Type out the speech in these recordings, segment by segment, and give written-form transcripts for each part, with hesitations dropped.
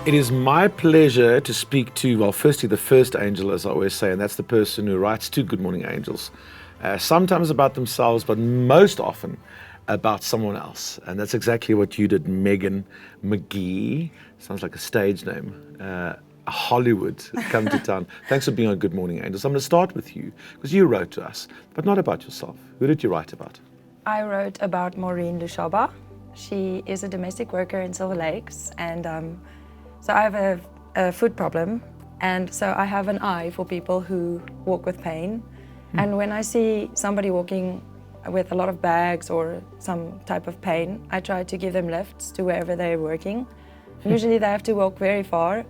It is my pleasure to speak to, well, firstly, the first angel, as I always say, and that's the person who writes to Good Morning Angels, sometimes about themselves, but most often about someone else. And that's exactly what you did, Megan McGee. Sounds like a stage name. Hollywood, come to town. Thanks for being on Good Morning Angels. I'm going to start with you, because you wrote to us, but not about yourself. Who did you write about? I wrote about Maureen Lushaba. She is a domestic worker in Silver Lakes, and so I have a foot problem, and so I have an eye for people who walk with pain. And when I see somebody walking with a lot of bags or some type of pain, I try to give them lifts to wherever they're working. Usually they have to walk very far.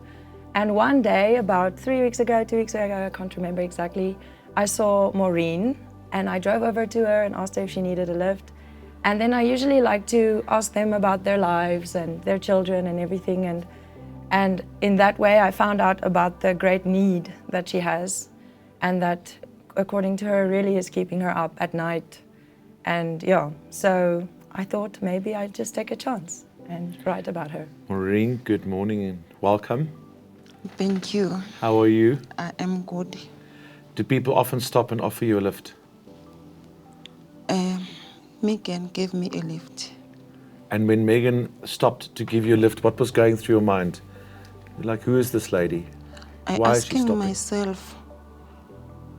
And one day, about 3 weeks ago, 2 weeks ago, I can't remember exactly, I saw Maureen, and I drove over to her and asked her if she needed a lift. And then I usually like to ask them about their lives and their children and everything. And in that way, I found out about the great need that she has, and that, according to her, really is keeping her up at night. And yeah, so I thought maybe I'd just take a chance and write about her. Maureen, good morning and welcome. Thank you. How are you? I am good. Do people often stop and offer you a lift? Megan gave me a lift. And when Megan stopped to give you a lift, what was going through your mind? Like, who is this lady? I Why is she asking stopping? myself,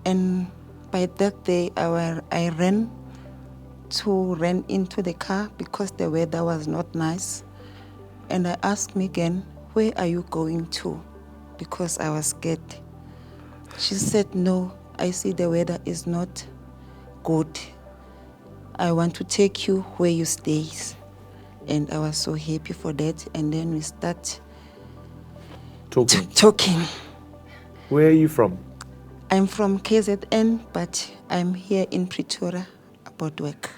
and by that day I ran into the car because the weather was not nice. And I asked Megan, where are you going to? Because I was scared. She said, no, I see the weather is not good. I want to take you where you stay. And I was so happy for that. And then we start talking. Where are you from? I'm from KZN, but I'm here in Pretoria about work.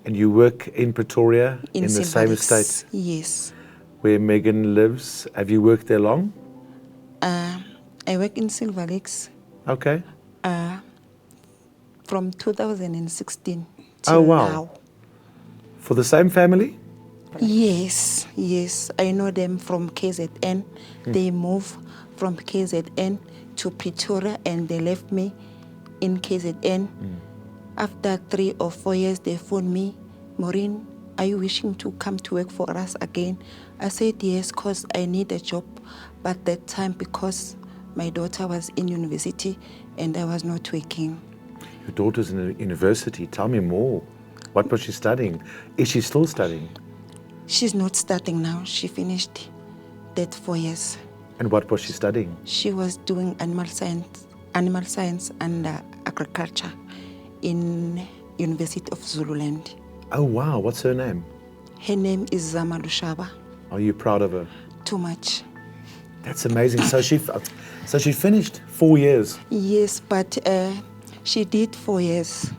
And you work in Pretoria in the Silver same Lakes. estate Yes. where Megan lives. Have you worked there long? I work in Silver Lakes Okay. from 2016 till Oh, wow. now. For the same family? Yes. I know them from KZN. They moved from KZN to Pretoria and they left me in KZN. After 3 or 4 years, they phoned me, Maureen, are you wishing to come to work for us again? I said yes, because I need a job. But that time, because my daughter was in university and I was not working. Your daughter's in a university. Tell me more. What was she studying? Is she still studying? She's not studying now. She finished that 4 years. And what was she studying? She was doing animal science and agriculture in University of Zululand. Oh, wow. What's her name? Her name is Maureen Lushaba. Are you proud of her? Too much. That's amazing. So she finished 4 years. Yes, but she did 4 years.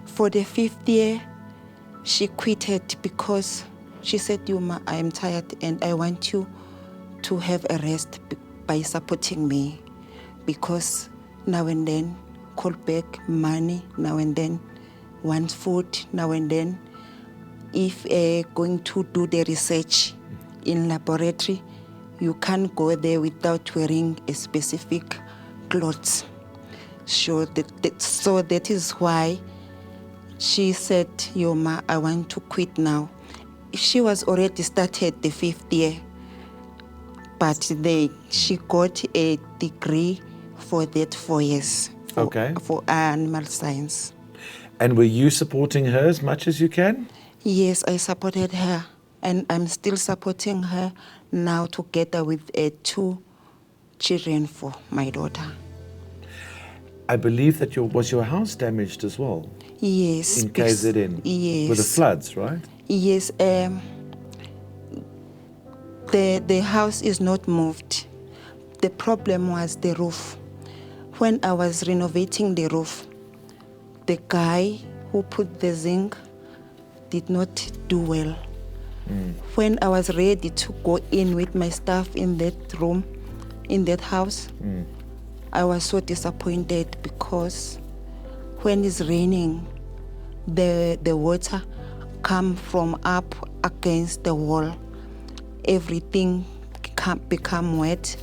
For the 5th year, she quitted because she said, Yuma, I am tired and I want you to have a rest by supporting me, because now and then call back money, now and then want food, now and then if going to do the research in laboratory, you can't go there without wearing a specific clothes. So that is why she said, Yoma, I want to quit now. She was already started the 5th year, but she got a degree for that 4 years for animal science. And were you supporting her as much as you can? Yes, I supported her, and I'm still supporting her now together with 2 children for my daughter. I believe that was your house damaged as well? Yes. In KZN? Yes. With the floods, right? Yes. The house is not moved. The problem was the roof. When I was renovating the roof, the guy who put the zinc did not do well. When I was ready to go in with my stuff in that room, in that house, I was so disappointed because when it's raining, the water come from up against the wall. Everything become wet,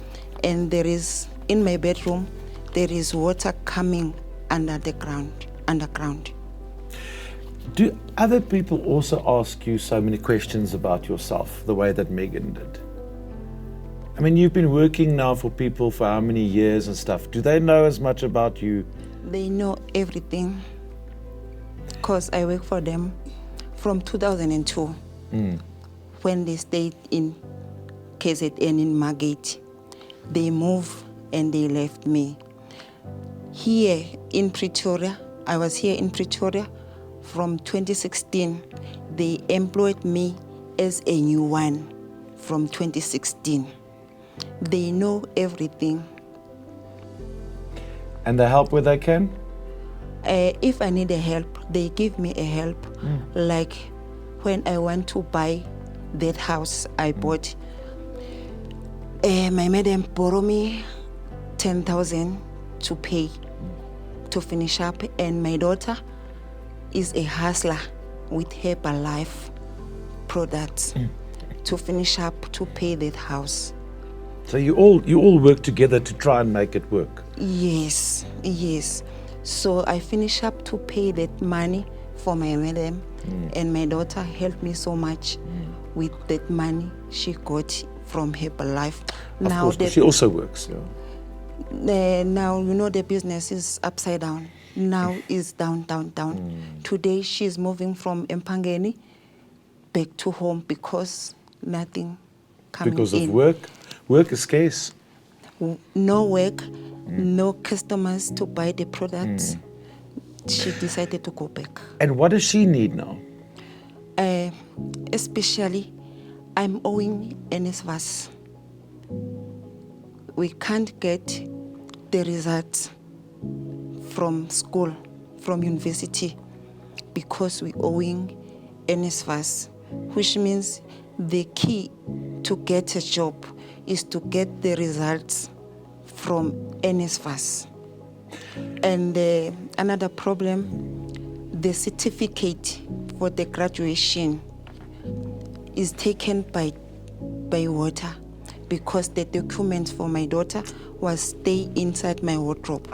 and there is, in my bedroom, there is water coming underground. Do other people also ask you so many questions about yourself, the way that Megan did? I mean, you've been working now for people for how many years and stuff. Do they know as much about you? They know everything, because I work for them from 2002, when they stayed in KZN in Margate. They moved and they left me. Here in Pretoria, I was here in Pretoria from 2016. They employed me as a new one from 2016. They know everything. And they help where they can? If I need a help, they give me a help. Like when I want to buy that house I bought, my madam borrowed me 10,000 to pay to finish up, and my daughter is a hustler with Herbalife products to finish up to pay that house. So you all work together to try and make it work? Yes. So I finish up to pay that money for my madam, and my daughter helped me so much with that money she got from Herbalife. Of course, but she also works. Yeah. Now, the business is upside down. Now is down. Today she's moving from Empangeni back to home because nothing coming in. Because of work? Work is scarce. No work, no customers to buy the products. She decided to go back. And what does she need now? Especially, I'm owing NSFAS. We can't get the results from school, from university, because we're owing NSFAS, which means the key to get a job is to get the results from NSFAS. And another problem, the certificate for the graduation is taken by water, because the documents for my daughter was stay inside my wardrobe,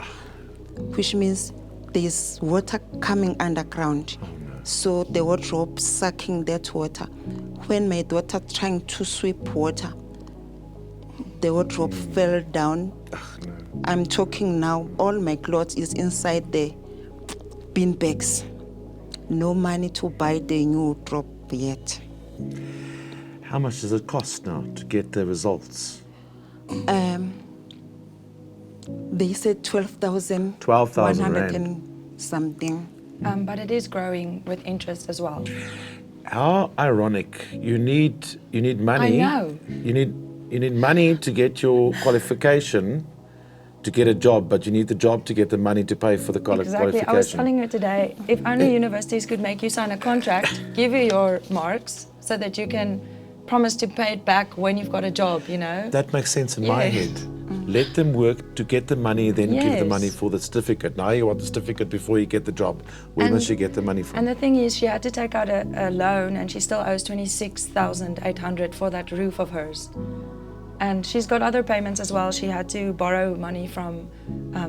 which means there's water coming underground. So the wardrobe sucking that water. When my daughter trying to sweep water, the wardrobe fell down. I'm talking now, all my clothes is inside the bin bags. No money to buy the new wardrobe yet. How much does it cost now to get the results? They said 12,000. 12,000 100 rand. and something. But it is growing with interest as well. How ironic. You need money. I know. You need money to get your qualification to get a job, but you need the job to get the money to pay for the qualification. Exactly. I was telling her today, if only universities could make you sign a contract, give you your marks, so that you can promise to pay it back when you've got a job, That makes sense in my Yeah. head. Let them work to get the money, then give the Yes. money for the certificate. Now you want the certificate before you get the job. Where must you get the money from? And the thing is, she had to take out a loan, and she still owes 26,800 for that roof of hers. And she's got other payments as well. She had to borrow money from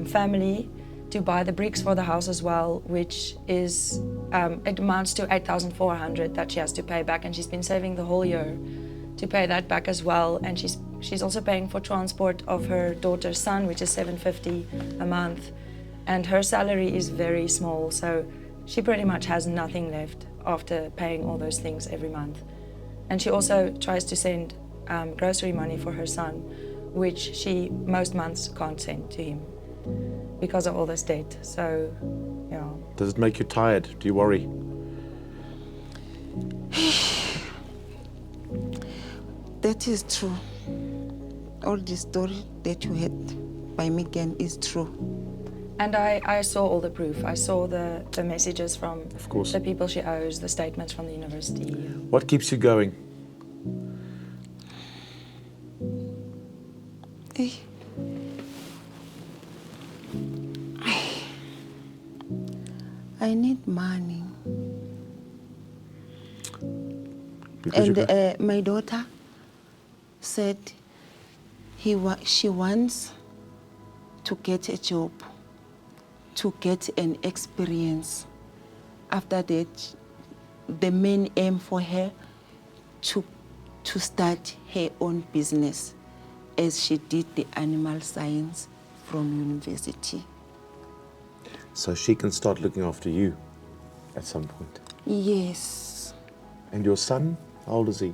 family to buy the bricks for the house as well, which is, it amounts to 8,400 that she has to pay back, and she's been saving the whole year to pay that back as well. And she's also paying for transport of her daughter's son, which is 750 a month. And her salary is very small, so she pretty much has nothing left after paying all those things every month. And she also tries to send grocery money for her son, which she most months can't send to him because of all this debt. So, yeah. Does it make you tired? Do you worry? That is true. All the story that you had by Megan is true. And I saw all the proof. I saw the messages from Of course. the people she owes, the statements from the university. What keeps you going? I need money. Because And my daughter said She wants to get a job, to get an experience. After that, the main aim for her to start her own business, as she did the animal science from university. So she can start looking after you at some point. Yes. And your son, how old is he?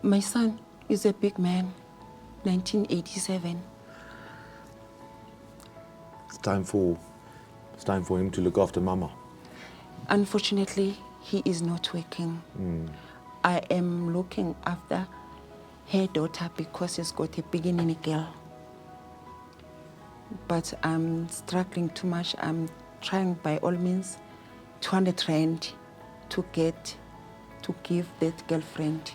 My son is a big man, 1987. It's time for him to look after Mama. Unfortunately, he is not working. I am looking after her daughter because she's got a beginning girl. But I'm struggling too much. I'm trying by all means 200 rand to give that girlfriend.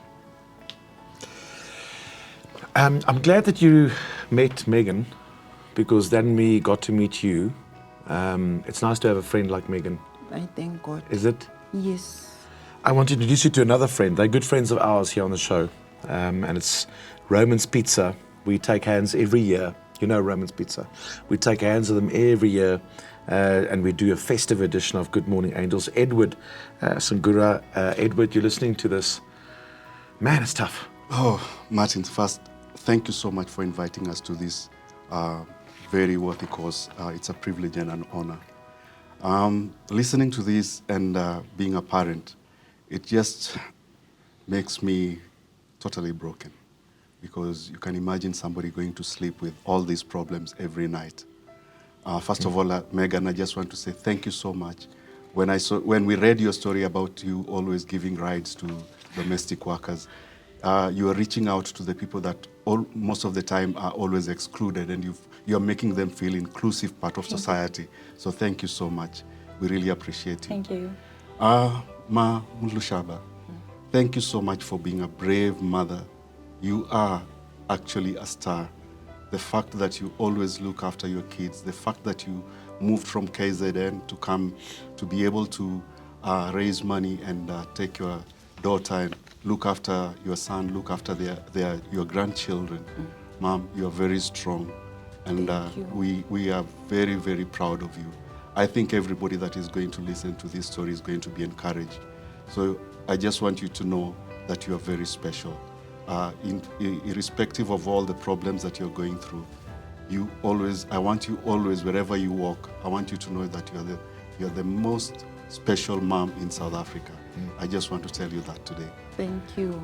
I'm glad that you met Megan, because then we got to meet you. It's nice to have a friend like Megan. I thank God. Is it? Yes. I want to introduce you to another friend. They're good friends of ours here on the show. And it's Roman's Pizza. We take hands every year. You know Roman's Pizza. We take hands of them every year. And we do a festive edition of Good Morning Angels. Edward Sangura. Edward, you're listening to this. Man, it's tough. Oh, Martin, first, thank you so much for inviting us to this very worthy cause. It's a privilege and an honor. Listening to this and being a parent, it just makes me totally broken, because you can imagine somebody going to sleep with all these problems every night. First of all, Megan, I just want to say thank you so much. When we read your story about you always giving rides to domestic workers, you are reaching out to the people that most of the time are always excluded, and you're making them feel inclusive part of society. So thank you so much. We really appreciate you. Thank you. Maureen Lushaba, thank you so much for being a brave mother. You are actually a star. The fact that you always look after your kids, the fact that you moved from KZN to come to be able to raise money and take your daughter and look after your son, look after your grandchildren. Mom, you are very strong, and we are very, very proud of you. I think everybody that is going to listen to this story is going to be encouraged. So I just want you to know that you are very special. Irrespective of all the problems that you're going through, I want you always, wherever you walk, I want you to know that you're the most special mom in South Africa. I just want to tell you that today. Thank you.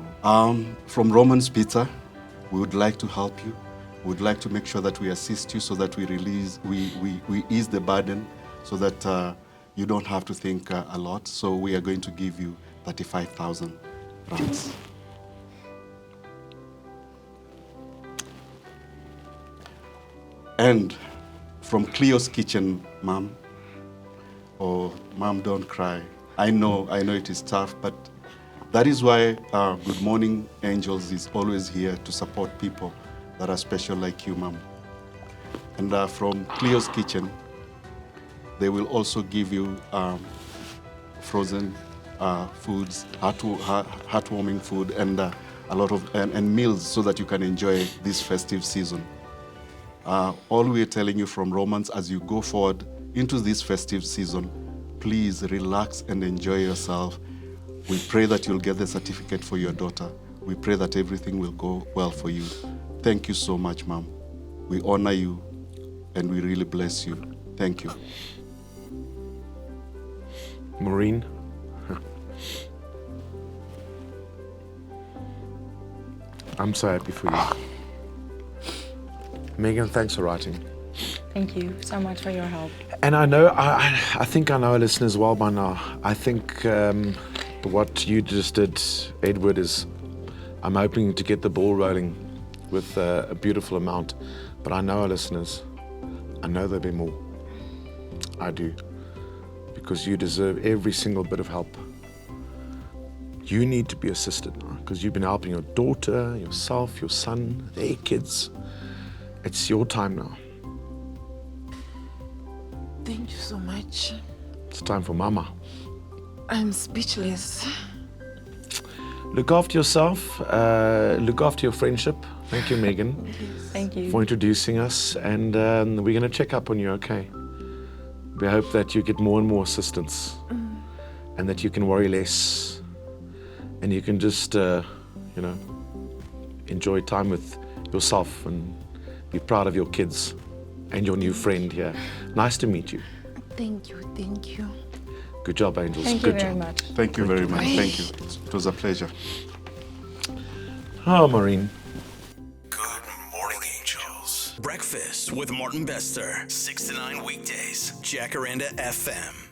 From Roman's Pizza, we would like to help you. We would like to make sure that we assist you so that we ease the burden, so that you don't have to think a lot. So we are going to give you 35,000 rands. And from Cleo's Kitchen, Mom, Mom, don't cry. I know it is tough, but that is why Good Morning Angels is always here to support people that are special like you, Mom. And from Cleo's Kitchen, they will also give you frozen foods, heartwarming food, and a lot of and meals so that you can enjoy this festive season. All we are telling you from Romans, as you go forward into this festive season, please relax and enjoy yourself. We pray that you'll get the certificate for your daughter. We pray that everything will go well for you. Thank you so much, Mom. We honor you and we really bless you. Thank you. Maureen. I'm so happy for you. Megan, thanks for writing. Thank you so much for your help. And I know, I think I know our listeners well by now. I think what you just did, Edward, is I'm hoping to get the ball rolling with a beautiful amount. But I know our listeners. I know there'll be more. I do. Because you deserve every single bit of help. You need to be assisted now, because you've been helping your daughter, yourself, your son, their kids. It's your time now. Thank you so much. It's time for Mama. I'm speechless. Look after yourself, look after your friendship, Thank you, Megan, Thank you. for introducing us. And we're going to check up on you, okay? We hope that you get more and more assistance and that you can worry less and you can just, enjoy time with yourself and be proud of your kids and your new friend here. Nice to meet you. Thank you, thank you. Good job, Angels. Thank you Good very job. much. Thank you very much. Thank you. It was a pleasure. Oh, Maureen. Good morning, Angels. Breakfast with Martin Bester, 6 to 9 weekdays. Jacaranda FM.